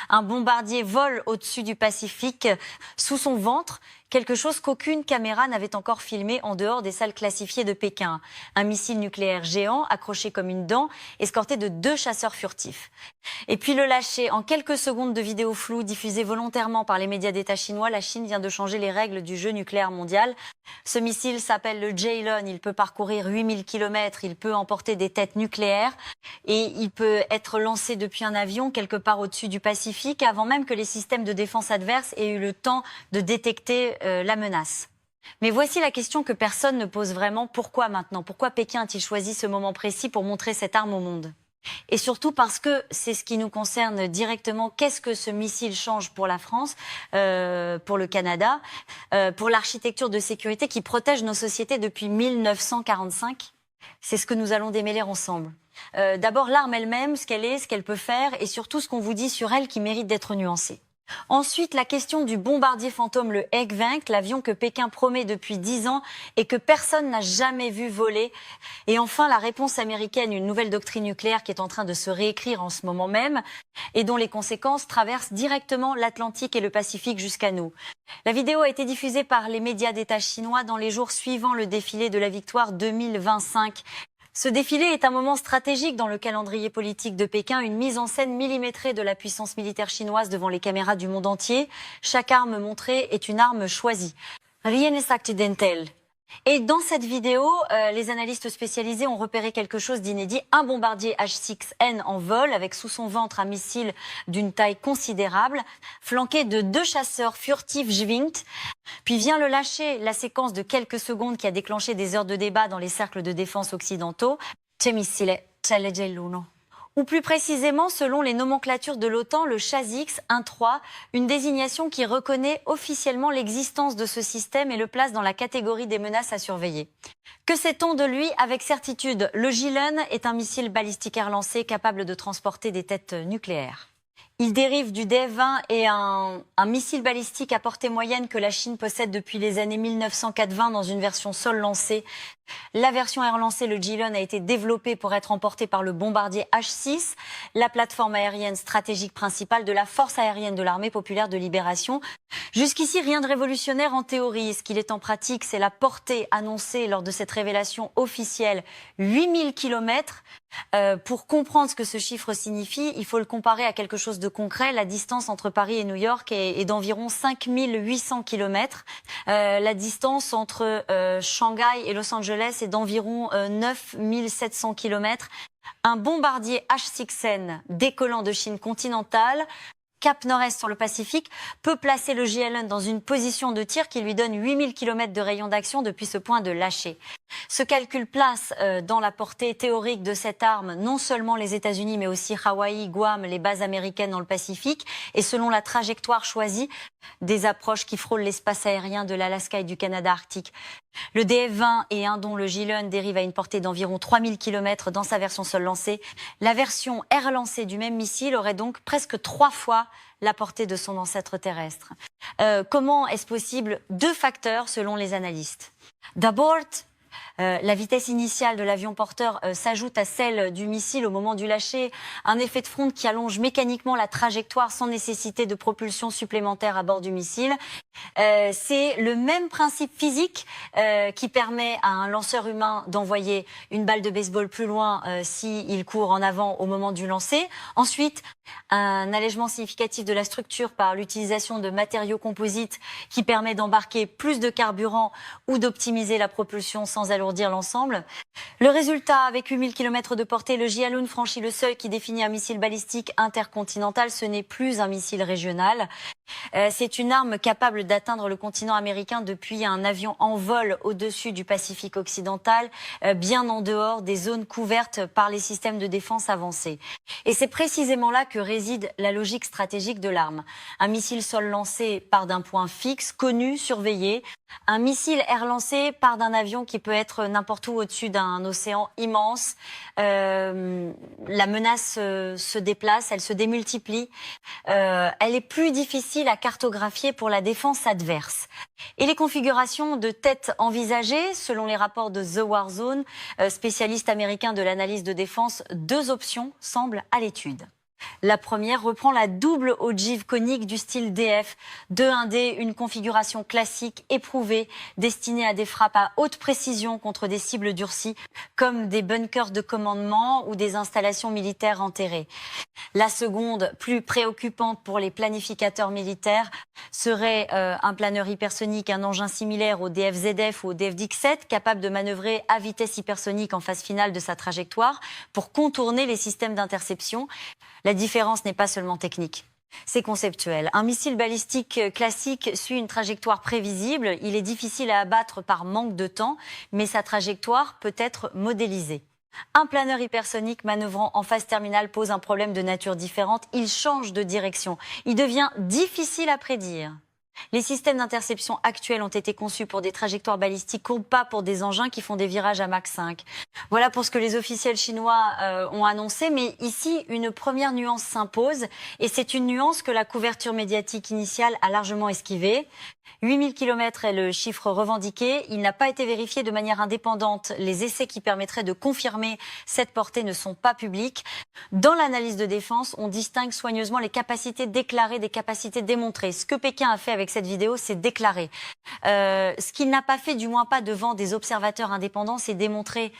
Un bombardier vole au-dessus du Pacifique, sous son ventre, quelque chose qu'aucune caméra n'avait encore filmé en dehors des salles classifiées de Pékin. Un missile nucléaire géant, accroché comme une dent, escorté de 2 chasseurs furtifs. Et puis le lâcher. En quelques secondes de vidéos floues diffusées volontairement par les médias d'État chinois, la Chine vient de changer les règles du jeu nucléaire mondial. Ce missile s'appelle le Jaelon, il peut parcourir 8000 km, il peut emporter des têtes nucléaires et il peut être lancé depuis un avion quelque part au-dessus du Pacifique avant même que les systèmes de défense adverses aient eu le temps de détecter la menace. Mais voici la question que personne ne pose vraiment. Pourquoi maintenant? Pourquoi Pékin a-t-il choisi ce moment précis pour montrer cette arme au monde? Et surtout parce que c'est ce qui nous concerne directement. Qu'est-ce que ce missile change pour la France, pour le Canada, pour l'architecture de sécurité qui protège nos sociétés depuis 1945? C'est ce que nous allons démêler ensemble. D'abord l'arme elle-même, ce qu'elle est, ce qu'elle peut faire et surtout ce qu'on vous dit sur elle qui mérite d'être nuancé. Ensuite, la question du bombardier fantôme, le Ekvink, l'avion que Pékin promet depuis 10 ans et que personne n'a jamais vu voler. Et enfin, la réponse américaine, une nouvelle doctrine nucléaire qui est en train de se réécrire en ce moment même et dont les conséquences traversent directement l'Atlantique et le Pacifique jusqu'à nous. La vidéo a été diffusée par les médias d'État chinois dans les jours suivant le défilé de la victoire 2025. Ce défilé est un moment stratégique dans le calendrier politique de Pékin, une mise en scène millimétrée de la puissance militaire chinoise devant les caméras du monde entier. Chaque arme montrée est une arme choisie. Rien n'est accidentel. Et dans cette vidéo, les analystes spécialisés ont repéré quelque chose d'inédit. Un bombardier H-6N en vol avec sous son ventre un missile d'une taille considérable, flanqué de 2 chasseurs furtifs Jvingt. Puis vient le lâcher, la séquence de quelques secondes qui a déclenché des heures de débat dans les cercles de défense occidentaux. Ce missile, c'est le Jaelon. Ou plus précisément, selon les nomenclatures de l'OTAN, le CHASX 1-3, une désignation qui reconnaît officiellement l'existence de ce système et le place dans la catégorie des menaces à surveiller. Que sait-on de lui avec certitude? Le Jaelon est un missile balistique air lancé capable de transporter des têtes nucléaires. Il dérive du DF-20 et un missile balistique à portée moyenne que la Chine possède depuis les années 1980 dans une version sol lancé. La version air lancée, le Jaelon, a été développée pour être emportée par le bombardier H-6, la plateforme aérienne stratégique principale de la force aérienne de l'armée populaire de libération. Jusqu'ici, rien de révolutionnaire en théorie. Ce qu'il est en pratique, c'est la portée annoncée lors de cette révélation officielle, 8000 km. Pour comprendre ce que ce chiffre signifie, il faut le comparer à quelque chose de concret. La distance entre Paris et New York est d'environ 5800 km. La distance entre Shanghai et Los Angeles est d'environ 9700 km. Un bombardier H-6N décollant de Chine continentale, cap nord-est sur le Pacifique, peut placer le Jaelon dans une position de tir qui lui donne 8000 km de rayon d'action depuis ce point de lâcher. Ce calcul place dans la portée théorique de cette arme non seulement les États-Unis mais aussi Hawaï, Guam, les bases américaines dans le Pacifique et selon la trajectoire choisie, des approches qui frôlent l'espace aérien de l'Alaska et du Canada arctique. Le DF-20 et un dont le Jaelon dérive à une portée d'environ 3000 km dans sa version sol lancée. La version air lancée du même missile aurait donc presque 3 fois la portée de son ancêtre terrestre. Comment est-ce possible? 2 facteurs selon les analystes. D'abord, la vitesse initiale de l'avion porteur s'ajoute à celle du missile au moment du lâcher. Un effet de fronde qui allonge mécaniquement la trajectoire sans nécessité de propulsion supplémentaire à bord du missile. C'est le même principe physique qui permet à un lanceur humain d'envoyer une balle de baseball plus loin s'il court en avant au moment du lancer. Ensuite, un allègement significatif de la structure par l'utilisation de matériaux composites qui permet d'embarquer plus de carburant ou d'optimiser la propulsion sans alourdir l'ensemble. Le résultat, avec 8000 km de portée, le Jaelon franchit le seuil qui définit un missile balistique intercontinental. Ce n'est plus un missile régional. C'est une arme capable d'atteindre le continent américain depuis un avion en vol au-dessus du Pacifique occidental, bien en dehors des zones couvertes par les systèmes de défense avancés. Et c'est précisément là que réside la logique stratégique de l'arme. Un missile sol lancé part d'un point fixe, connu, surveillé. Un missile air lancé part d'un avion qui peut être n'importe où au-dessus d'un océan immense. La menace se déplace, elle se démultiplie. Elle est plus difficile à cartographier pour la défense adverse. Et les configurations de têtes envisagées, selon les rapports de The War Zone, spécialiste américain de l'analyse de défense, 2 options semblent à l'étude. La première reprend la double ogive conique du style DF, 2-1D, une configuration classique éprouvée, destinée à des frappes à haute précision contre des cibles durcies, comme des bunkers de commandement ou des installations militaires enterrées. La seconde, plus préoccupante pour les planificateurs militaires, serait un planeur hypersonique, un engin similaire au DF-ZF ou au DF-17, capable de manœuvrer à vitesse hypersonique en phase finale de sa trajectoire pour contourner les systèmes d'interception. La différence n'est pas seulement technique. C'est conceptuel. Un missile balistique classique suit une trajectoire prévisible. Il est difficile à abattre par manque de temps, mais sa trajectoire peut être modélisée. Un planeur hypersonique manœuvrant en phase terminale pose un problème de nature différente. Il change de direction. Il devient difficile à prédire. Les systèmes d'interception actuels ont été conçus pour des trajectoires balistiques courbes, pas pour des engins qui font des virages à Mach 5. Voilà pour ce que les officiels chinois ont annoncé, mais ici, une première nuance s'impose, et c'est une nuance que la couverture médiatique initiale a largement esquivée. 8000 km est le chiffre revendiqué. Il n'a pas été vérifié de manière indépendante. Les essais qui permettraient de confirmer cette portée ne sont pas publics. Dans l'analyse de défense, on distingue soigneusement les capacités déclarées des capacités démontrées. Ce que Pékin a fait avec cette vidéo, c'est déclarer. Ce qu'il n'a pas fait, du moins pas devant des observateurs indépendants, c'est démontrer.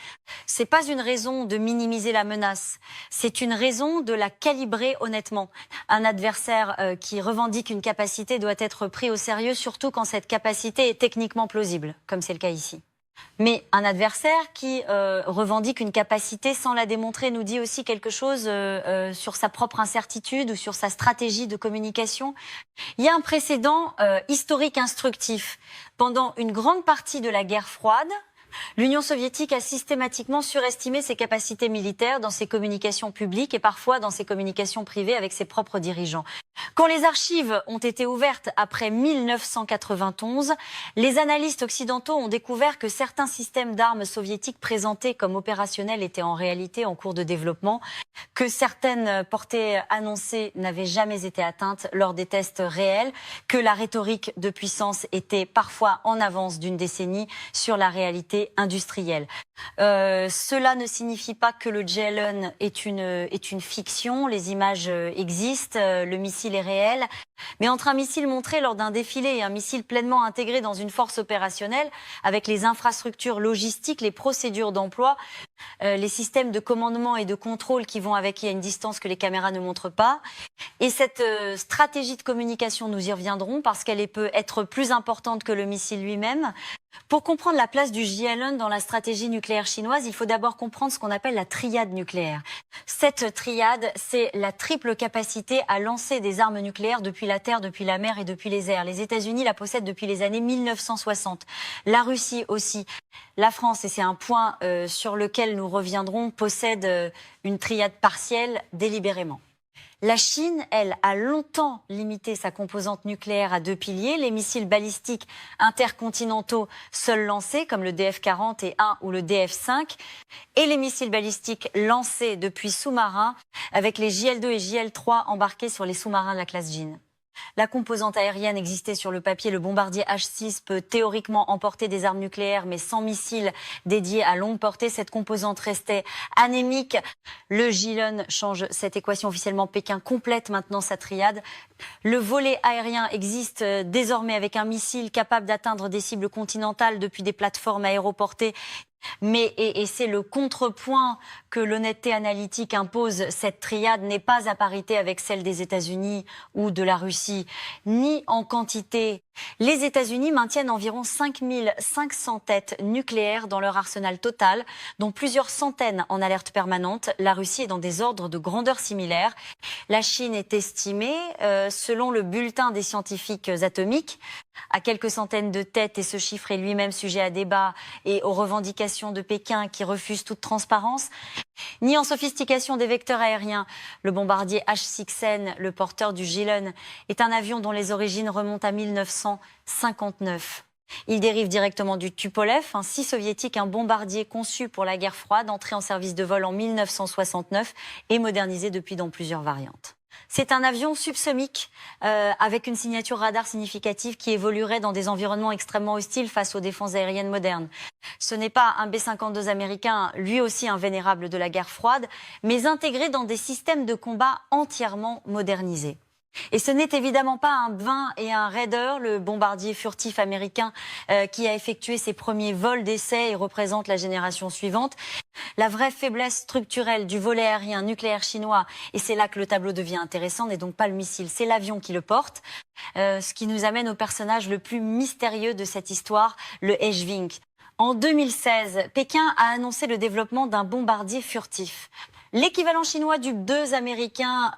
C'est pas une raison de minimiser la menace. C'est une raison de la calibrer honnêtement. Un adversaire qui revendique une capacité doit être pris au sérieux, surtout quand cette capacité est techniquement plausible, comme c'est le cas ici. Mais un adversaire qui revendique une capacité sans la démontrer nous dit aussi quelque chose sur sa propre incertitude ou sur sa stratégie de communication. Il y a un précédent historique instructif. Pendant une grande partie de la guerre froide, l'Union soviétique a systématiquement surestimé ses capacités militaires dans ses communications publiques et parfois dans ses communications privées avec ses propres dirigeants. Quand les archives ont été ouvertes après 1991, les analystes occidentaux ont découvert que certains systèmes d'armes soviétiques présentés comme opérationnels étaient en réalité en cours de développement, que certaines portées annoncées n'avaient jamais été atteintes lors des tests réels, que la rhétorique de puissance était parfois en avance d'une décennie sur la réalité industrielle. Cela ne signifie pas que le JLN est une fiction, les images existent, le missile est réel, mais entre un missile montré lors d'un défilé et un missile pleinement intégré dans une force opérationnelle, avec les infrastructures logistiques, les procédures d'emploi, les systèmes de commandement et de contrôle qui vont avec, il y a une distance que les caméras ne montrent pas. Et cette stratégie de communication, nous y reviendrons, parce qu'elle peut être plus importante que le missile lui-même. Pour comprendre la place du JLN dans la stratégie nucléaire chinoise, il faut d'abord comprendre ce qu'on appelle la triade nucléaire. Cette triade, c'est la triple capacité à lancer des armes nucléaires depuis la terre, depuis la mer et depuis les airs. Les États-Unis la possèdent depuis les années 1960. La Russie aussi. La France, et c'est un point sur lequel nous reviendrons, possède une triade partielle délibérément. La Chine, elle, a longtemps limité sa composante nucléaire à 2 piliers, les missiles balistiques intercontinentaux seuls lancés, comme le DF-41 ou le DF-5, et les missiles balistiques lancés depuis sous-marins, avec les JL-2 et JL-3 embarqués sur les sous-marins de la classe Jin. La composante aérienne existait sur le papier. Le bombardier H-6 peut théoriquement emporter des armes nucléaires, mais sans missiles dédiés à longue portée, cette composante restait anémique. Le JLN change cette équation officiellement. Pékin complète maintenant sa triade. Le volet aérien existe désormais avec un missile capable d'atteindre des cibles continentales depuis des plateformes aéroportées. Mais, et c'est le contrepoint que l'honnêteté analytique impose, cette triade n'est pas à parité avec celle des États-Unis ou de la Russie, ni en quantité. Les États-Unis maintiennent environ 5500 têtes nucléaires dans leur arsenal total, dont plusieurs centaines en alerte permanente. La Russie est dans des ordres de grandeur similaires. La Chine est estimée, selon le bulletin des scientifiques atomiques, à quelques centaines de têtes, et ce chiffre est lui-même sujet à débat et aux revendications de Pékin qui refusent toute transparence, ni en sophistication des vecteurs aériens. Le bombardier H-6N, le porteur du JLN, est un avion dont les origines remontent à 1959. Il dérive directement du Tupolev, un soviétique, un bombardier conçu pour la guerre froide, entré en service de vol en 1969 et modernisé depuis dans plusieurs variantes. C'est un avion subsonique avec une signature radar significative qui évoluerait dans des environnements extrêmement hostiles face aux défenses aériennes modernes. Ce n'est pas un B-52 américain, lui aussi un vénérable de la guerre froide, mais intégré dans des systèmes de combat entièrement modernisés. Et ce n'est évidemment pas un Bven et un Raider, le bombardier furtif américain qui a effectué ses premiers vols d'essai et représente la génération suivante. La vraie faiblesse structurelle du volet aérien nucléaire chinois, et c'est là que le tableau devient intéressant, n'est donc pas le missile, c'est l'avion qui le porte. Ce qui nous amène au personnage le plus mystérieux de cette histoire, le Hwing. En 2016, Pékin a annoncé le développement d'un bombardier furtif. L'équivalent chinois du 2 américain,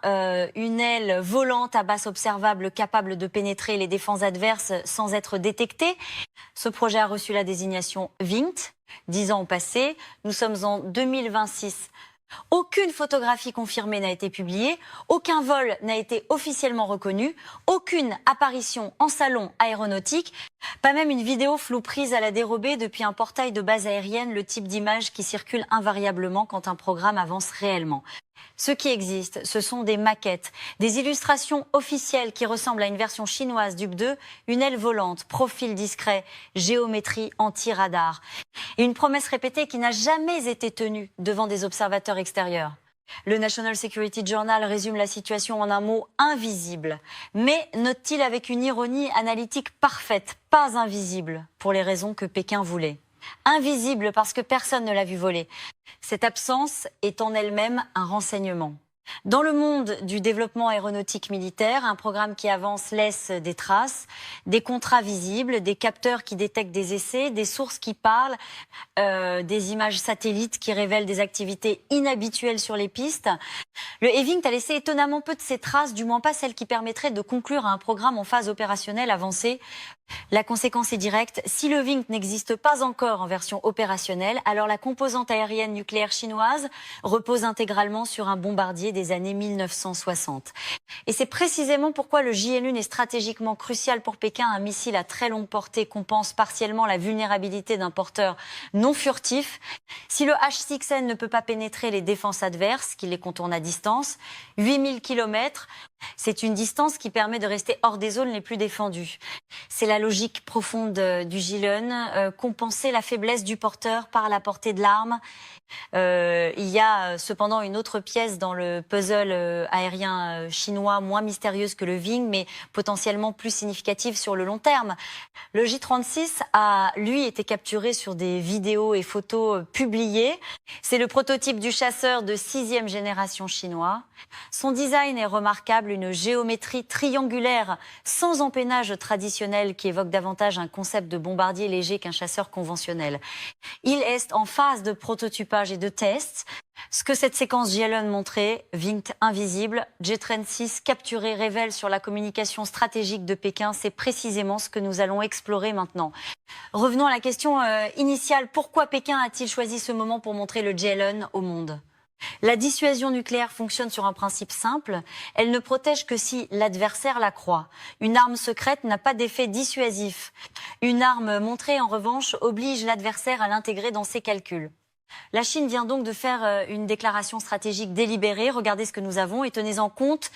une aile volante à basse observable capable de pénétrer les défenses adverses sans être détectée. Ce projet a reçu la désignation Vint. 10 ans ont passé, nous sommes en 2026. Aucune photographie confirmée n'a été publiée, aucun vol n'a été officiellement reconnu, aucune apparition en salon aéronautique, pas même une vidéo floue prise à la dérobée depuis un portail de base aérienne, le type d'image qui circule invariablement quand un programme avance réellement. Ce qui existe, ce sont des maquettes, des illustrations officielles qui ressemblent à une version chinoise du B2, une aile volante, profil discret, géométrie anti-radar. Et une promesse répétée qui n'a jamais été tenue devant des observateurs extérieurs. Le National Security Journal résume la situation en un mot invisible, mais note-t-il avec une ironie analytique parfaite, pas invisible, pour les raisons que Pékin voulait. Invisible parce que personne ne l'a vu voler. Cette absence est en elle-même un renseignement. Dans le monde du développement aéronautique militaire, un programme qui avance laisse des traces, des contrats visibles, des capteurs qui détectent des essais, des sources qui parlent, des images satellites qui révèlent des activités inhabituelles sur les pistes. Le Hwing a laissé étonnamment peu de ces traces, du moins pas celles qui permettraient de conclure à un programme en phase opérationnelle avancée. La conséquence est directe. Si le Hwing n'existe pas encore en version opérationnelle, alors la composante aérienne nucléaire chinoise repose intégralement sur un bombardier des années 1960. Et c'est précisément pourquoi le JN-1 est stratégiquement crucial pour Pékin. Un missile à très longue portée compense partiellement la vulnérabilité d'un porteur non furtif. Si le H6N ne peut pas pénétrer les défenses adverses, qu'il les contourne à distance, 8000 km, c'est une distance qui permet de rester hors des zones les plus défendues. C'est la logique profonde du JN, compenser la faiblesse du porteur par la portée de l'arme. Il y a cependant une autre pièce dans le puzzle aérien chinois, moins mystérieuse que le Hwing, mais potentiellement plus significative sur le long terme. Le J-36 a, lui, été capturé sur des vidéos et photos publiées. C'est le prototype du chasseur de 6e génération chinois. Son design est remarquable, une géométrie triangulaire sans empennage traditionnel qui évoque davantage un concept de bombardier léger qu'un chasseur conventionnel. Il est en phase de prototypage et de tests. Ce que cette séquence JN montrait, Hwing invisible, J-36 capturé, révèle sur la communication stratégique de Pékin, c'est précisément ce que nous allons explorer maintenant. Revenons à la question initiale, pourquoi Pékin a-t-il choisi ce moment pour montrer le JN au monde ? La dissuasion nucléaire fonctionne sur un principe simple, elle ne protège que si l'adversaire la croit. Une arme secrète n'a pas d'effet dissuasif. Une arme montrée, en revanche, oblige l'adversaire à l'intégrer dans ses calculs. La Chine vient donc de faire une déclaration stratégique délibérée. Regardez ce que nous avons et tenez en compte,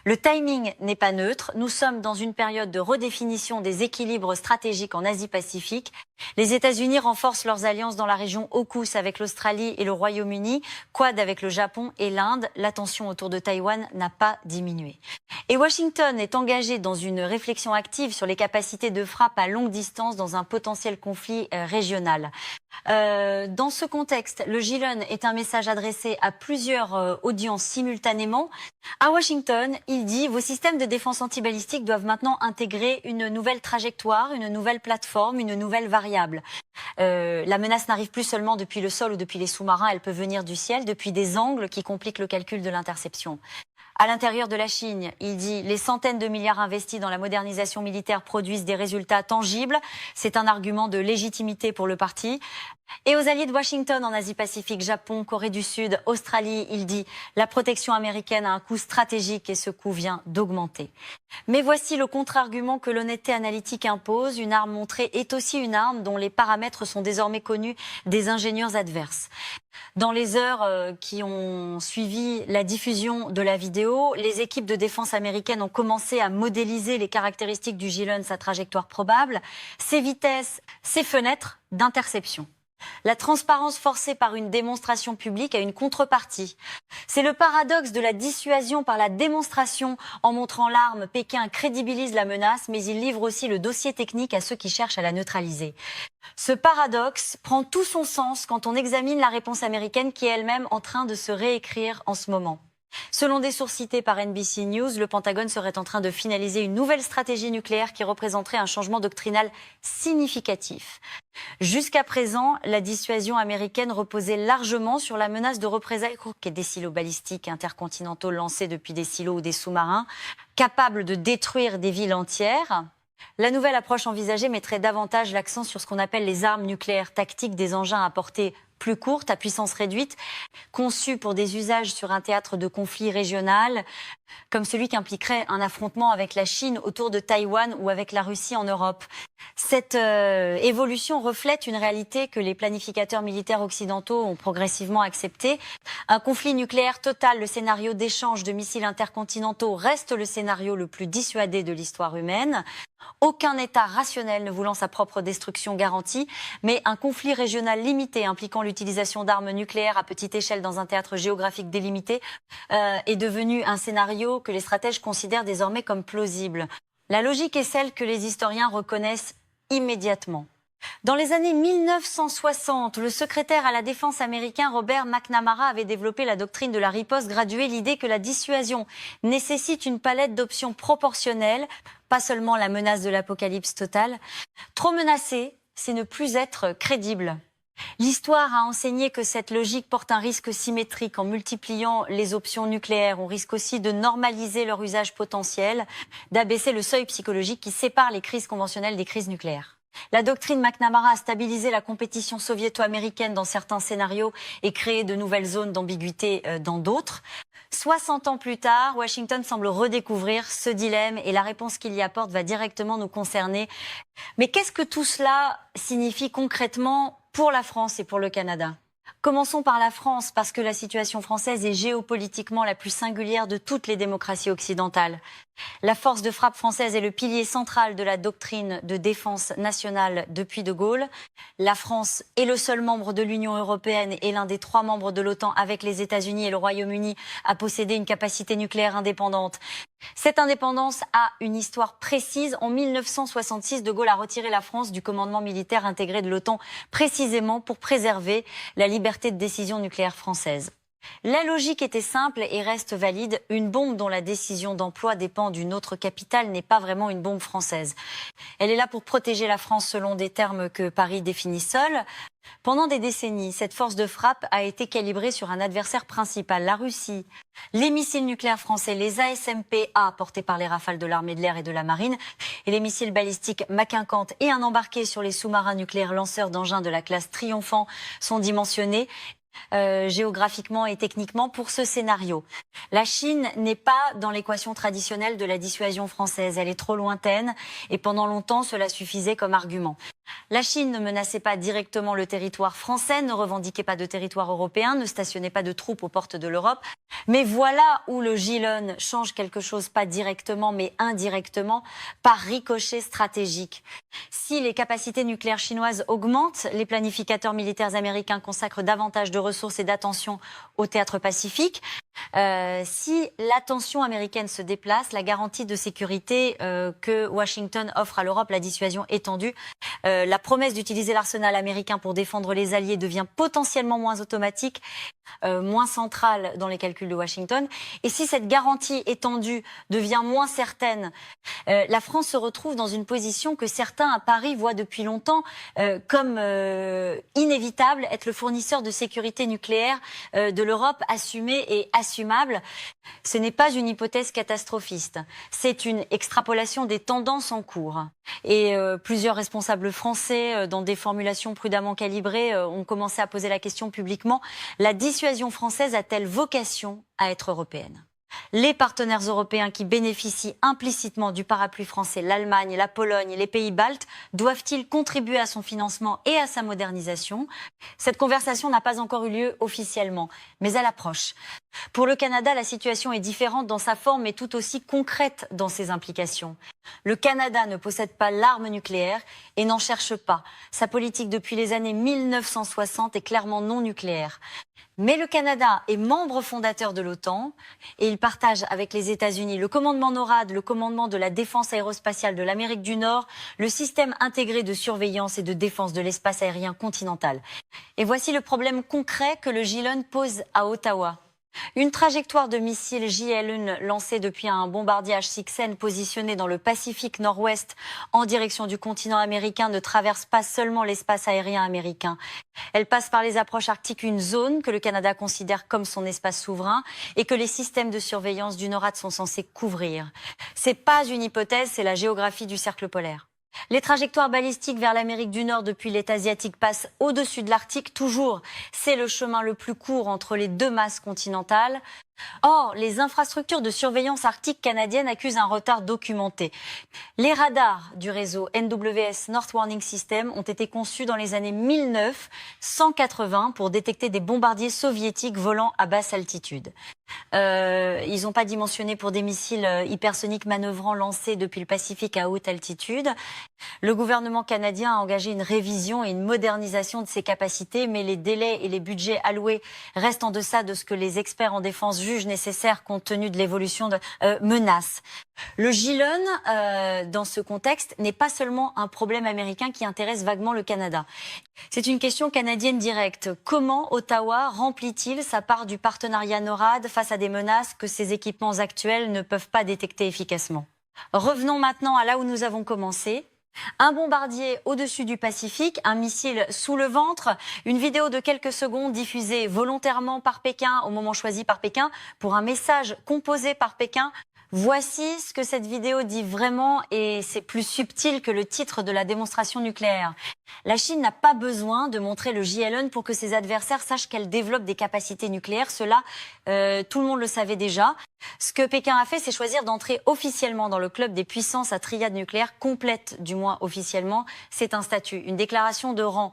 le timing n'est pas neutre. Nous sommes dans une période de redéfinition des équilibres stratégiques en Asie-Pacifique. Les États-Unis renforcent leurs alliances dans la région AUKUS avec l'Australie et le Royaume-Uni, Quad avec le Japon et l'Inde. La tension autour de Taïwan n'a pas diminué. Et Washington est engagé dans une réflexion active sur les capacités de frappe à longue distance dans un potentiel conflit régional. Dans ce contexte, le JN est un message adressé à plusieurs audiences simultanément. À Washington, il dit « Vos systèmes de défense antibalistique doivent maintenant intégrer une nouvelle trajectoire, une nouvelle plateforme, une nouvelle variable. La menace n'arrive plus seulement depuis le sol ou depuis les sous-marins, elle peut venir du ciel, depuis des angles qui compliquent le calcul de l'interception. » À l'intérieur de la Chine, il dit « Les centaines de milliards investis dans la modernisation militaire produisent des résultats tangibles. C'est un argument de légitimité pour le parti. Et aux alliés de Washington en Asie-Pacifique, Japon, Corée du Sud, Australie, il dit « La protection américaine a un coût stratégique et ce coût vient d'augmenter ». Mais voici le contre-argument que l'honnêteté analytique impose. Une arme montrée est aussi une arme dont les paramètres sont désormais connus des ingénieurs adverses. Dans les heures qui ont suivi la diffusion de la vidéo, les équipes de défense américaines ont commencé à modéliser les caractéristiques du Gilon, sa trajectoire probable, ses vitesses, ses fenêtres d'interception. La transparence forcée par une démonstration publique a une contrepartie. C'est le paradoxe de la dissuasion par la démonstration. En montrant l'arme, Pékin crédibilise la menace, mais il livre aussi le dossier technique à ceux qui cherchent à la neutraliser. Ce paradoxe prend tout son sens quand on examine la réponse américaine qui est elle-même en train de se réécrire en ce moment. Selon des sources citées par NBC News, le Pentagone serait en train de finaliser une nouvelle stratégie nucléaire qui représenterait un changement doctrinal significatif. Jusqu'à présent, la dissuasion américaine reposait largement sur la menace de représailles des silos balistiques intercontinentaux lancés depuis des silos ou des sous-marins, capables de détruire des villes entières. La nouvelle approche envisagée mettrait davantage l'accent sur ce qu'on appelle les armes nucléaires tactiques, des engins à portée plus courte, à puissance réduite, conçus pour des usages sur un théâtre de conflit régional, comme celui qui impliquerait un affrontement avec la Chine autour de Taïwan ou avec la Russie en Europe. Cette évolution reflète une réalité que les planificateurs militaires occidentaux ont progressivement acceptée. Un conflit nucléaire total, le scénario d'échange de missiles intercontinentaux, reste le scénario le plus dissuadé de l'histoire humaine. Aucun État rationnel ne voulant sa propre destruction garantie, mais un conflit régional limité impliquant l'utilisation d'armes nucléaires à petite échelle dans un théâtre géographique délimité est devenu un scénario que les stratèges considèrent désormais comme plausible. La logique est celle que les historiens reconnaissent immédiatement. Dans les années 1960, le secrétaire à la défense américain Robert McNamara avait développé la doctrine de la riposte graduée, l'idée que la dissuasion nécessite une palette d'options proportionnelles, pas seulement la menace de l'apocalypse totale. Trop menacer, c'est ne plus être crédible. L'histoire a enseigné que cette logique porte un risque symétrique. En multipliant les options nucléaires, on risque aussi de normaliser leur usage potentiel, d'abaisser le seuil psychologique qui sépare les crises conventionnelles des crises nucléaires. La doctrine McNamara a stabilisé la compétition soviéto-américaine dans certains scénarios et créé de nouvelles zones d'ambiguïté dans d'autres. 60 ans plus tard, Washington semble redécouvrir ce dilemme et la réponse qu'il y apporte va directement nous concerner. Mais qu'est-ce que tout cela signifie concrètement pour la France et pour le Canada ? Commençons par la France, parce que la situation française est géopolitiquement la plus singulière de toutes les démocraties occidentales. La force de frappe française est le pilier central de la doctrine de défense nationale depuis De Gaulle. La France est le seul membre de l'Union européenne et l'un des 3 membres de l'OTAN avec les États-Unis et le Royaume-Uni à posséder une capacité nucléaire indépendante. Cette indépendance a une histoire précise. En 1966, De Gaulle a retiré la France du commandement militaire intégré de l'OTAN précisément pour préserver la liberté de décision nucléaire française. La logique était simple et reste valide. Une bombe dont la décision d'emploi dépend d'une autre capitale n'est pas vraiment une bombe française. Elle est là pour protéger la France selon des termes que Paris définit seul. Pendant des décennies, cette force de frappe a été calibrée sur un adversaire principal, la Russie. Les missiles nucléaires français, les ASMP-A, portés par les Rafales de l'armée de l'air et de la marine, et les missiles balistiques Mac-50 et un embarqué sur les sous-marins nucléaires lanceurs d'engins de la classe Triomphant sont dimensionnés géographiquement et techniquement pour ce scénario. La Chine n'est pas dans l'équation traditionnelle de la dissuasion française. Elle est trop lointaine et pendant longtemps, cela suffisait comme argument. La Chine ne menaçait pas directement le territoire français, ne revendiquait pas de territoire européen, ne stationnait pas de troupes aux portes de l'Europe. Mais voilà où le Gilon change quelque chose, pas directement mais indirectement, par ricochet stratégique. Si les capacités nucléaires chinoises augmentent, les planificateurs militaires américains consacrent davantage de ressources et d'attention au théâtre Pacifique. Si l'attention américaine se déplace, la garantie de sécurité que Washington offre à l'Europe, la dissuasion étendue, la promesse d'utiliser l'arsenal américain pour défendre les alliés devient potentiellement moins automatique, moins centrale dans les calculs de Washington. Et si cette garantie étendue devient moins certaine, la France se retrouve dans une position que certains à Paris voient depuis longtemps comme inévitable, être le fournisseur de sécurité nucléaire de l'Europe assumé et assumé assumable, ce n'est pas une hypothèse catastrophiste. C'est une extrapolation des tendances en cours. Et plusieurs responsables français, dans des formulations prudemment calibrées, ont commencé à poser la question publiquement. La dissuasion française a-t-elle vocation à être européenne ? Les partenaires européens qui bénéficient implicitement du parapluie français, l'Allemagne, la Pologne et les pays baltes, doivent-ils contribuer à son financement et à sa modernisation ? Cette conversation n'a pas encore eu lieu officiellement, mais elle approche. Pour le Canada, la situation est différente dans sa forme, mais tout aussi concrète dans ses implications. Le Canada ne possède pas l'arme nucléaire et n'en cherche pas. Sa politique depuis les années 1960 est clairement non nucléaire. Mais le Canada est membre fondateur de l'OTAN et il partage avec les États-Unis le commandement NORAD, le commandement de la défense aérospatiale de l'Amérique du Nord, le système intégré de surveillance et de défense de l'espace aérien continental. Et voici le problème concret que le JLUN pose à Ottawa. Une trajectoire de missiles JL-1 lancée depuis un bombardier H6N positionné dans le Pacifique Nord-Ouest en direction du continent américain ne traverse pas seulement l'espace aérien américain. Elle passe par les approches arctiques, une zone que le Canada considère comme son espace souverain et que les systèmes de surveillance du NORAD sont censés couvrir. C'est pas une hypothèse, c'est la géographie du cercle polaire. Les trajectoires balistiques vers l'Amérique du Nord depuis l'Est asiatique passent au-dessus de l'Arctique, toujours. C'est le chemin le plus court entre les deux masses continentales. Or, les infrastructures de surveillance arctique canadiennes accusent un retard documenté. Les radars du réseau NWS North Warning System ont été conçus dans les années 1980 pour détecter des bombardiers soviétiques volant à basse altitude. Ils n'ont pas dimensionné pour des missiles hypersoniques manœuvrant lancés depuis le Pacifique à haute altitude. Le gouvernement canadien a engagé une révision et une modernisation de ses capacités, mais les délais et les budgets alloués restent en deçà de ce que les experts en défense jugent nécessaire compte tenu de l'évolution de menaces. Le JLUN, dans ce contexte, n'est pas seulement un problème américain qui intéresse vaguement le Canada. C'est une question canadienne directe. Comment Ottawa remplit-il sa part du partenariat NORAD face à des menaces que ses équipements actuels ne peuvent pas détecter efficacement ? Revenons maintenant à là où nous avons commencé. Un bombardier au-dessus du Pacifique, un missile sous le ventre, une vidéo de quelques secondes diffusée volontairement par Pékin au moment choisi par Pékin pour un message composé par Pékin. Voici ce que cette vidéo dit vraiment et c'est plus subtil que le titre de la démonstration nucléaire. La Chine n'a pas besoin de montrer le JLUN pour que ses adversaires sachent qu'elle développe des capacités nucléaires. Cela, tout le monde le savait déjà. Ce que Pékin a fait, c'est choisir d'entrer officiellement dans le club des puissances à triade nucléaire complète, du moins officiellement. C'est un statut, une déclaration de rang.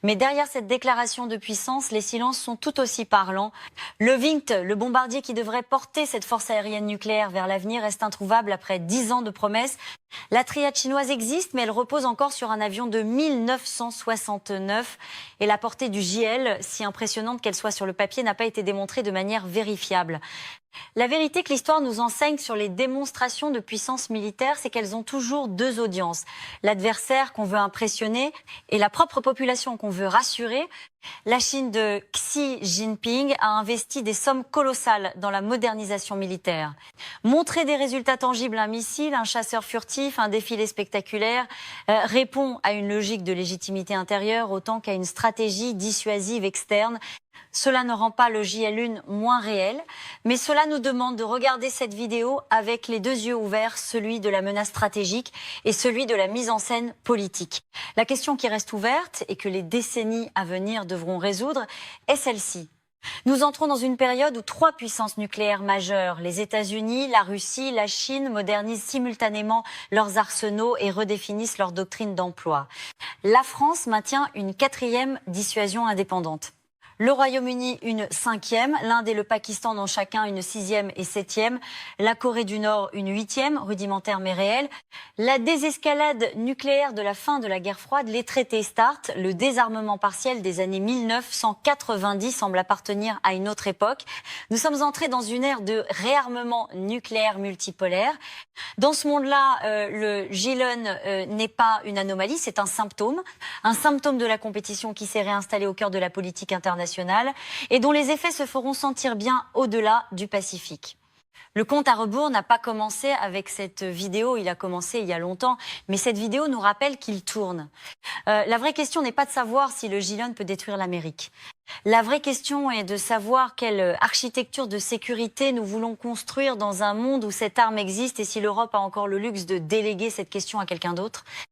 Mais derrière cette déclaration de puissance, les silences sont tout aussi parlants. Le Vingt, le bombardier qui devrait porter cette force aérienne nucléaire vers l'avenir, reste introuvable après 10 ans de promesses. La triade chinoise existe, mais elle repose encore sur un avion de 1969. Et la portée du JL, si impressionnante qu'elle soit sur le papier, n'a pas été démontrée de manière vérifiable. La vérité que l'histoire nous enseigne sur les démonstrations de puissance militaire, c'est qu'elles ont toujours deux audiences. L'adversaire qu'on veut impressionner et la propre population qu'on veut rassurer. La Chine de Xi Jinping a investi des sommes colossales dans la modernisation militaire. Montrer des résultats tangibles, un missile, un chasseur furtif, un défilé spectaculaire, répond à une logique de légitimité intérieure autant qu'à une stratégie dissuasive externe. Cela ne rend pas le JLUN moins réel, mais cela nous demande de regarder cette vidéo avec les deux yeux ouverts, celui de la menace stratégique et celui de la mise en scène politique. La question qui reste ouverte et que les décennies à venir devront résoudre est celle-ci. Nous entrons dans une période où trois puissances nucléaires majeures, les États-Unis, la Russie, la Chine, modernisent simultanément leurs arsenaux et redéfinissent leur doctrine d'emploi. La France maintient une quatrième dissuasion indépendante. Le Royaume-Uni, une cinquième. L'Inde et le Pakistan ont chacun une sixième et septième. La Corée du Nord, une huitième, rudimentaire mais réelle. La désescalade nucléaire de la fin de la guerre froide, les traités START, le désarmement partiel des années 1990 semble appartenir à une autre époque. Nous sommes entrés dans une ère de réarmement nucléaire multipolaire. Dans ce monde-là, le JLUN n'est pas une anomalie, c'est un symptôme de la compétition qui s'est réinstallée au cœur de la politique internationale et dont les effets se feront sentir bien au-delà du Pacifique. Le compte à rebours n'a pas commencé avec cette vidéo, il a commencé il y a longtemps, mais cette vidéo nous rappelle qu'il tourne. La vraie question n'est pas de savoir si le Gilon peut détruire l'Amérique. La vraie question est de savoir quelle architecture de sécurité nous voulons construire dans un monde où cette arme existe et si l'Europe a encore le luxe de déléguer cette question à quelqu'un d'autre.